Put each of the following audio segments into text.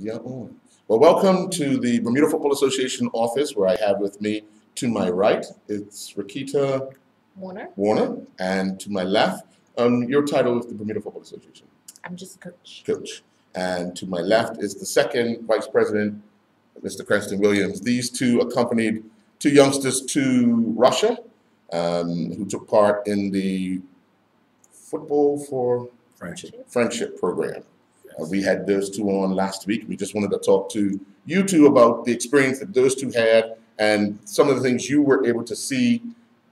Yeah. Well, welcome to the Bermuda Football Association office, where I have with me to my right, it's Rakita Warner, and to my left, your title is the Bermuda Football Association. I'm just coach. Coach. And to my left is the second vice president, Mr. Cranston Williams. These two accompanied two youngsters to Russia, who took part in the Football for Friendship program. We had those two on last week. We just wanted to talk to you two about the experience that those two had and some of the things you were able to see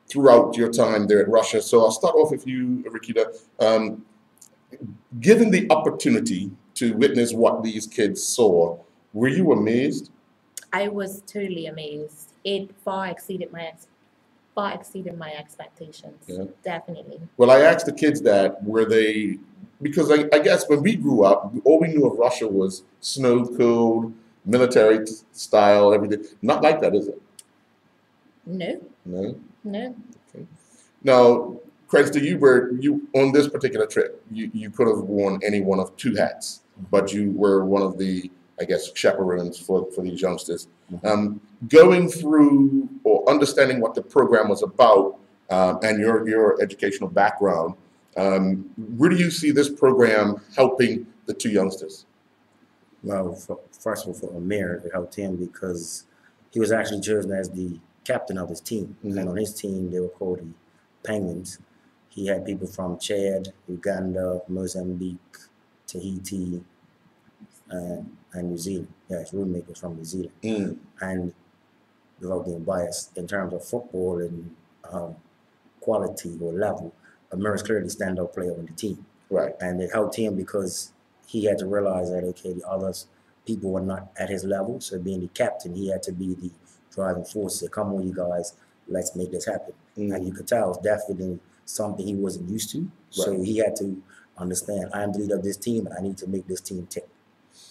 throughout your time there at Russia. So I'll start off with you, Rakita. Given the opportunity to witness what these kids saw, were you amazed? I was totally amazed. It far exceeded my expectations. Yeah. Definitely. Well, I asked the kids that, were they, because I guess when we grew up, all we knew of Russia was snow cold, military style, everything. Not like that, is it? No. No? No. Okay. Now, Cranston, you on this particular trip, you could have worn any one of two hats, but you were one of the, I guess, chaperones for these youngsters. Going through or understanding what the program was about and your educational background, where do you see this program helping the two youngsters? Well, first of all, for Amir, it helped him because he was actually chosen as the captain of his team. And on his team, they were called the Penguins. He had people from Chad, Uganda, Mozambique, Tahiti, and New Zealand. Yeah, his roommate was from New Zealand. And without being biased, in terms of football and quality or level, Amir is clearly a standout player on the team. Right. And it helped him because he had to realize that, okay, the others, people were not at his level. So being the captain, he had to be the driving force. Say, come on, you guys, let's make this happen. And you could tell it's definitely something he wasn't used to. Right. So he had to understand, I'm the leader of this team, and I need to make this team tick.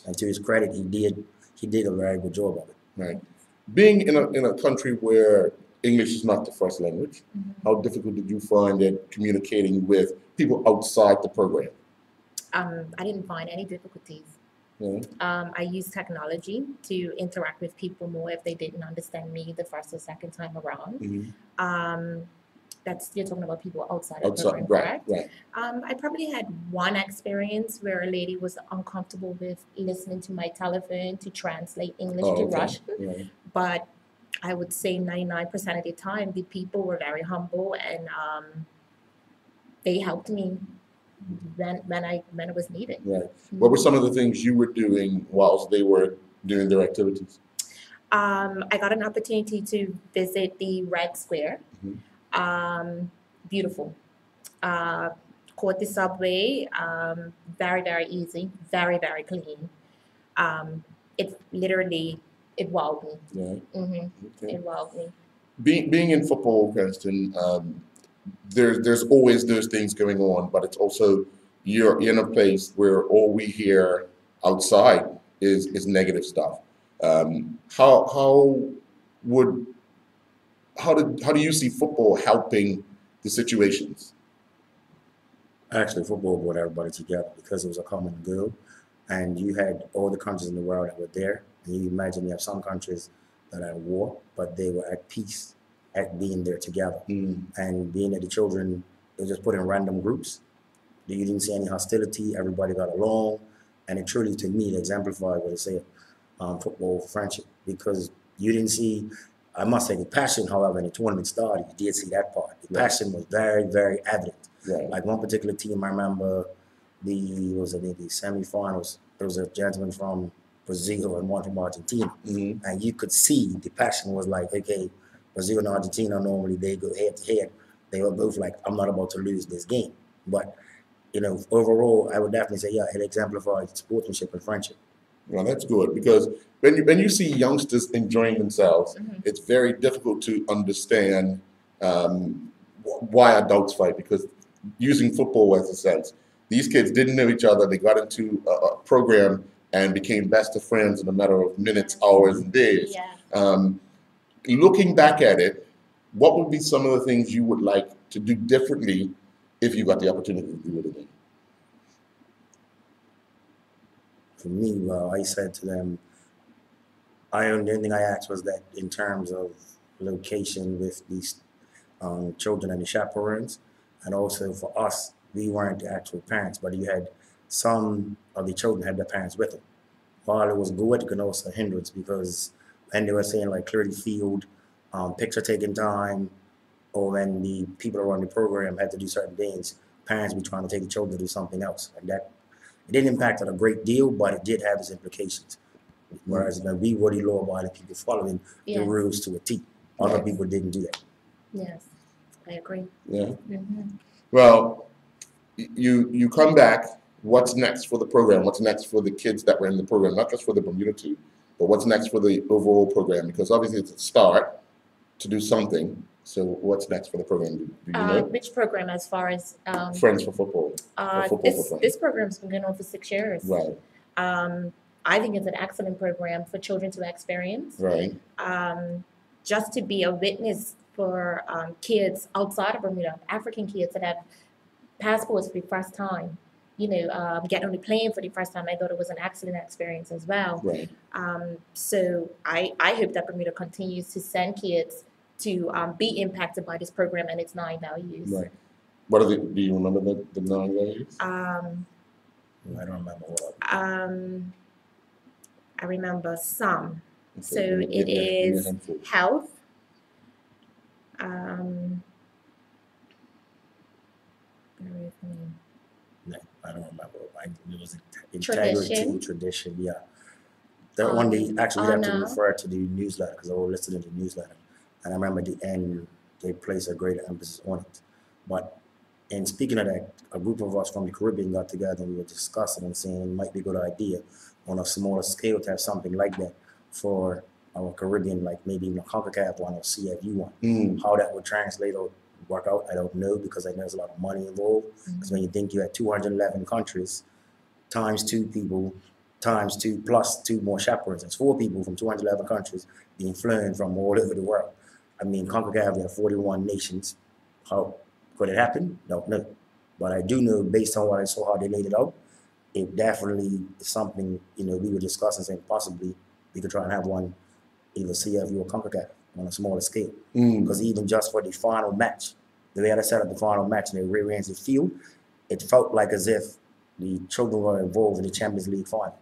And to his credit, he did a very good job of it. Right. Being in a country where English is not the first language, how difficult did you find it communicating with people outside the program? I didn't find any difficulties. I used technology to interact with people more if they didn't understand me the first or second time around. You're talking about people outside of the program, correct? Right. I probably had one experience where a lady was uncomfortable with listening to my telephone to translate English to Russian. But I would say 99% of the time, the people were very humble and they helped me when it was needed. Right. What were some of the things you were doing whilst they were doing their activities? I got an opportunity to visit the Red Square. Beautiful. Caught the subway. Very, very easy. Very, very clean. It wowed me. Right. It wowed me. Being in football, Cranston, there's always those things going on, but it's also you're in a place where all we hear outside is negative stuff. How do you see football helping the situations? Actually, football brought everybody together because it was a common goal, and you had all the countries in the world that were there. And you imagine you have some countries that are at war, but they were at peace at being there together. And being that the children, they just put in random groups. You didn't see any hostility. Everybody got along. And it truly, to me, exemplified what I say, football friendship. Because you didn't see, I must say, the passion, however, in the tournament started, you did see that part. The passion was very, very evident. Right. Like one particular team, I remember the semifinals, there was a gentleman from Brazil and one from Argentina. And you could see the passion was like, okay, Brazil and Argentina, normally they go head to head. They were both like, I'm not about to lose this game. But, you know, overall, I would definitely say, yeah, it exemplified sportsmanship and friendship. Well, that's good, because when you see youngsters enjoying themselves, it's very difficult to understand why adults fight, because using football as a sense, these kids didn't know each other. They got into a program and became best of friends in a matter of minutes, hours, and days. Looking back at it, what would be some of the things you would like to do differently if you got the opportunity to do it again? For me, well, I said to them, the only thing I asked was that in terms of location with these children and the chaperones, and also for us, we weren't the actual parents, but you had some of the children had their parents with them. While it was good, it could also hindrance because when they were saying like clear the field, picture taking time, or when the people around the program had to do certain things, parents be trying to take the children to do something else. And that it didn't impact it a great deal, but it did have its implications. Whereas when we were the law-abiding people following the rules to a T, other people didn't do that. Yes, I agree. Yeah. Well, you come back. What's next for the program? What's next for the kids that were in the program? Not just for the Bermuda team, but what's next for the overall program? Because obviously it's a start to do something. So what's next for the program? Do you know? Which program as far as? Friends for Football. This program's been going on for 6 years. Right. I think it's an excellent program for children to experience. Right. Just to be a witness for kids outside of Bermuda, African kids that have passports for the first time, getting on the plane for the first time. I thought it was an excellent experience as well. Right. So I hope that Bermuda continues to send kids to be impacted by this program and its 9 values. Right. What are do you remember the 9 values? I don't remember what. I remember some. Okay. So it is health, No, I don't remember. It was integrity, tradition, yeah. That one day, actually, we have to refer to the newsletter because I was listening to the newsletter. And I remember at the end, they placed a greater emphasis on it. But in speaking of that, a group of us from the Caribbean got together and we were discussing and saying it might be a good idea on a smaller scale to have something like that for our Caribbean, like maybe in a CONCACAF one or CFU one. How that would translate or work out, I don't know, because I know there's a lot of money involved. Because when you think you had 211 countries, times 2 people, times 2 plus 2 more chaperones, that's 4 people from 211 countries being flown from all over the world. I mean, CONCACAF, we have 41 nations. How could it happen? Don't know. But I do know, based on what I saw, how they laid it out, it definitely is something, we were discussing, saying possibly we could try and have one, either CFU or CONCACAF on a smaller scale. Because even just for the final match, the way I set up the final match and they rearranged the field, it felt like as if the children were involved in the Champions League final.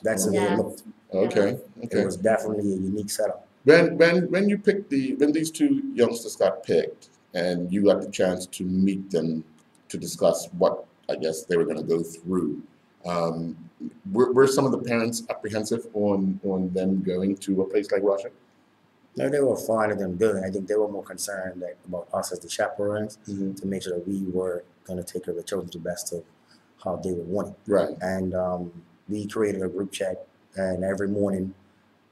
That's the way it looked. Okay. It was definitely a unique setup. When you picked when these 2 youngsters got picked and you got the chance to meet them to discuss what I guess they were going to go through, were some of the parents apprehensive on them going to a place like Russia? No, they were fine of them going. I think they were more concerned about us as the chaperones to make sure that we were going to take care of the children to the best of how they would want it. Right. And we created a group chat, and every morning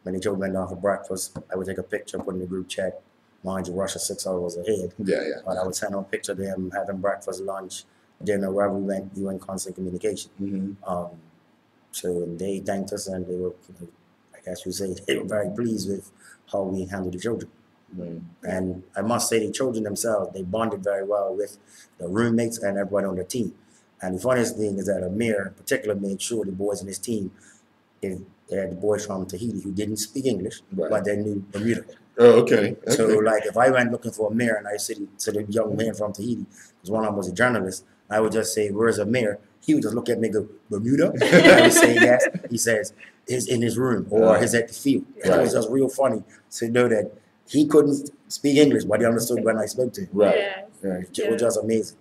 when the children went down for breakfast, I would take a picture, put in the group chat. Mind you, Russia 6 hours ahead. Yeah. But I would send them a picture of them having breakfast, lunch, dinner, wherever we went. We were in constant communication. So they thanked us, and they were, I guess you say, they were very pleased with how we handled the children. And I must say, the children themselves, they bonded very well with the roommates and everybody on the team. And the funniest thing is that Amir in particular made sure the boys in his team, they had the boys from Tahiti who didn't speak English, but they knew Bermuda. Oh, okay. So, like, if I went looking for Amir and I said to the young man from Tahiti, because one of them was a journalist, I would just say, "Where's Amir?" He would just look at me and go, "Bermuda?" I would say yes. He says, "He's in his room," or "He's at the field." And it was just real funny to know that he couldn't speak English, but he understood when I spoke to him. It was just amazing.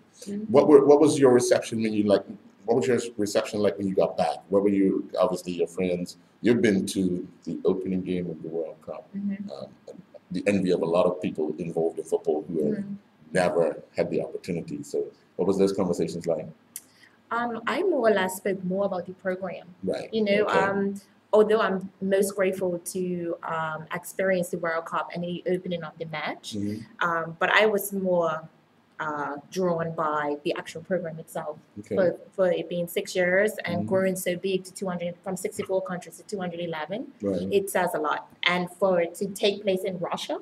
What was your reception when what was your reception like when you got back? What were you, obviously your friends, you've been to the opening game of the World Cup, the envy of a lot of people involved in football who have never had the opportunity. So what was those conversations like? I more or less spoke more about the program. Right. Although I'm most grateful to experience the World Cup and the opening of the match, but I was more drawn by the actual program itself. For it being 6 years and growing so big to 200, from 64 countries to 211, it says a lot. And for it to take place in Russia,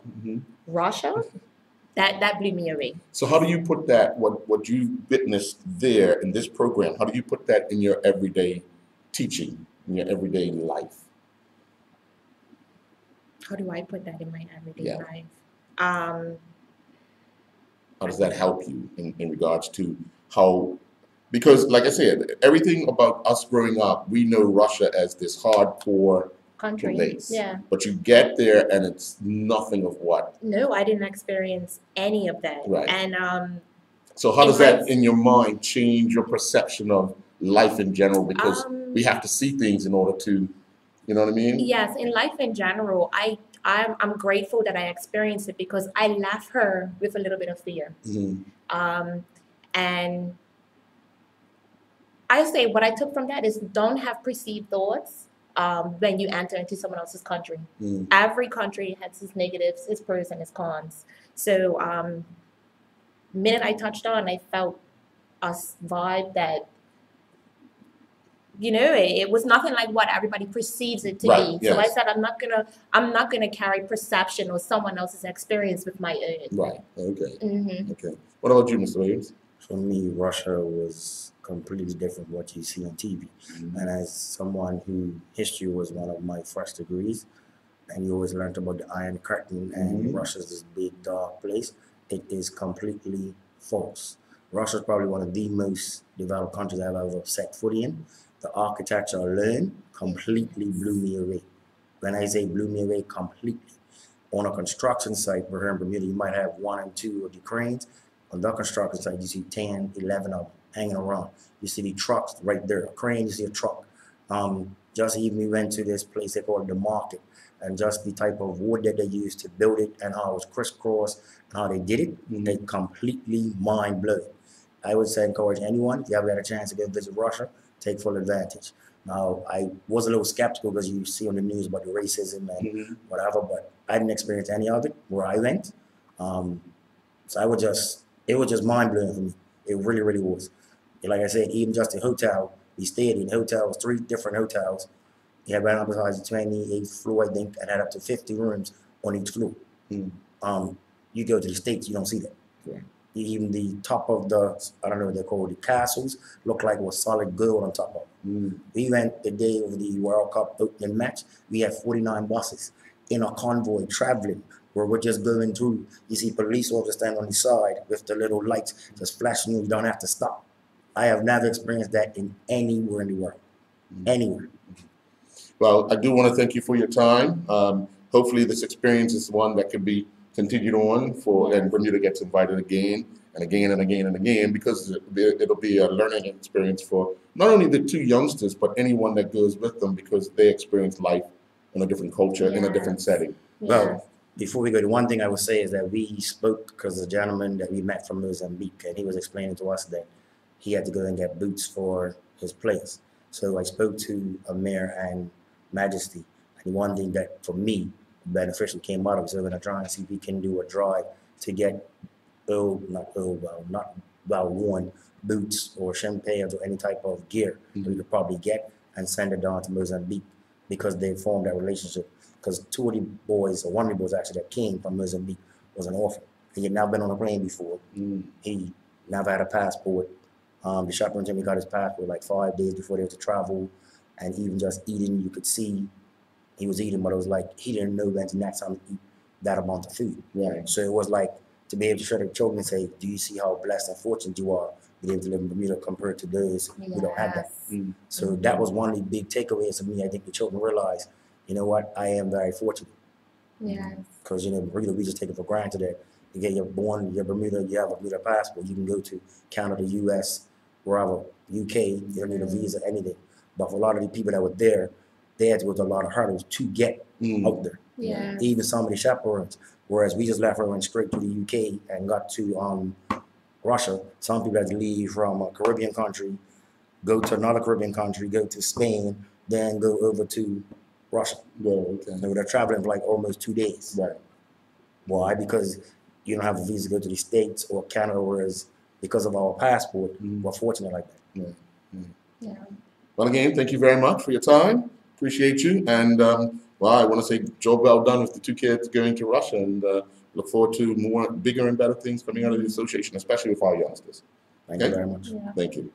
that blew me away. So how do you put that, what you witnessed there in this program, how do you put that in your everyday teaching? in your everyday life? How do I put that in my everyday Yeah. life? How does that help you in regards to how, because like I said, everything about us growing up, we know Russia as this hardcore Country. place. Yeah. But you get there and it's nothing of what. No, I didn't experience any of that. Right. And so how does that in your mind change your perception of life in general? Because we have to see things in order to, you know what I mean? Yes, in life in general, I'm grateful that I experienced it because I left her with a little bit of fear. And I say what I took from that is don't have perceived thoughts when you enter into someone else's country. Every country has its negatives, its pros and its cons. So minute I touched on, I felt a vibe that, you know, it was nothing like what everybody perceives it to be. Yes. So I said, I'm not gonna carry perception or someone else's experience with my own. Right. Okay. Okay. What about you, Mr. Williams? For me, Russia was completely different from what you see on TV. And as someone who history was one of my first degrees, and you always learned about the Iron Curtain and Russia's this big dark place, it is completely false. Russia is probably one of the most developed countries I've ever set foot in. The architecture alone completely blew me away. When I say blew me away completely, on a construction site, we're here in Bermuda, you might have 1 and 2 of the cranes. On the construction site, you see 10, 11 of them hanging around. You see the trucks right there. A crane, you see a truck. Just even we went to this place they call the market, and just the type of wood that they used to build it and how it was crisscrossed and how they did it, they completely mind-blowing. I would say encourage anyone, if you ever had a chance to go visit Russia, take full advantage. Now, I was a little skeptical because you see on the news about the racism and whatever, but I didn't experience any of it where I went. So it was just mind-blowing for me. It really, really was. And like I said, even just the hotel, we stayed in hotels, 3 different hotels. You had right up besides the 28th floor, I think, and had up to 50 rooms on each floor. You go to the States, you don't see that. Even the top of the, I don't know what they're called, the castles, look like it was solid gold on top of them. We went the day of the World Cup opening match, we had 49 buses in a convoy traveling, where we're just going through. You see police officers standing on the side with the little lights just flashing you don't have to stop. I have never experienced that in anywhere in the world. Anywhere. Well, I do want to thank you for your time. Hopefully this experience is one that could be continued on and Bermuda gets invited again and again and again and again, because it'll be a learning experience for not only the 2 youngsters, but anyone that goes with them, because they experience life in a different culture, in a different setting. Well, before we go, the one thing I would say is that we spoke because the gentleman that we met from Mozambique, and he was explaining to us that he had to go and get boots for his players. So I spoke to Amir and Majesty, and one thing that for me beneficial came out of it, so we're gonna try and see if we can do a drive to get not well-worn boots or champagnes or any type of gear that we could probably get and send it down to Mozambique, because they formed that relationship. Because 2 of the boys, or 1 of the boys actually that came from Mozambique, was an orphan. He had never been on a plane before. He never had a passport. The chaperone told me he got his passport like 5 days before they had to travel, and even just eating, you could see he was eating, but it was like he didn't know when to next time to eat that amount of food. So it was like to be able to show the children and say, do you see how blessed and fortunate you are being able to live in Bermuda compared to those who don't have that? So that was one of the big takeaways for me. I think the children realized, you know what, I am very fortunate. Because, you know, Bermuda, we just take it for granted that you get born, you're Bermuda, you have a Bermuda passport, you can go to Canada, US, wherever, UK, you don't need a visa, anything. But for a lot of the people that were there, they had to go through a lot of hurdles to get out there. Even some of the chaperones. Whereas we just left her and went straight to the UK and got to Russia. Some people had to leave from a Caribbean country, go to another Caribbean country, go to Spain, then go over to Russia. So they're traveling for like almost 2 days. Why? Because you don't have a visa to go to the States or Canada, whereas because of our passport, we're fortunate like that. Well, again, thank you very much for your time. Appreciate you. And well, I want to say job well done with the 2 kids going to Russia, and look forward to more bigger and better things coming out of the association, especially with our youngsters. Thank you very much. Thank you.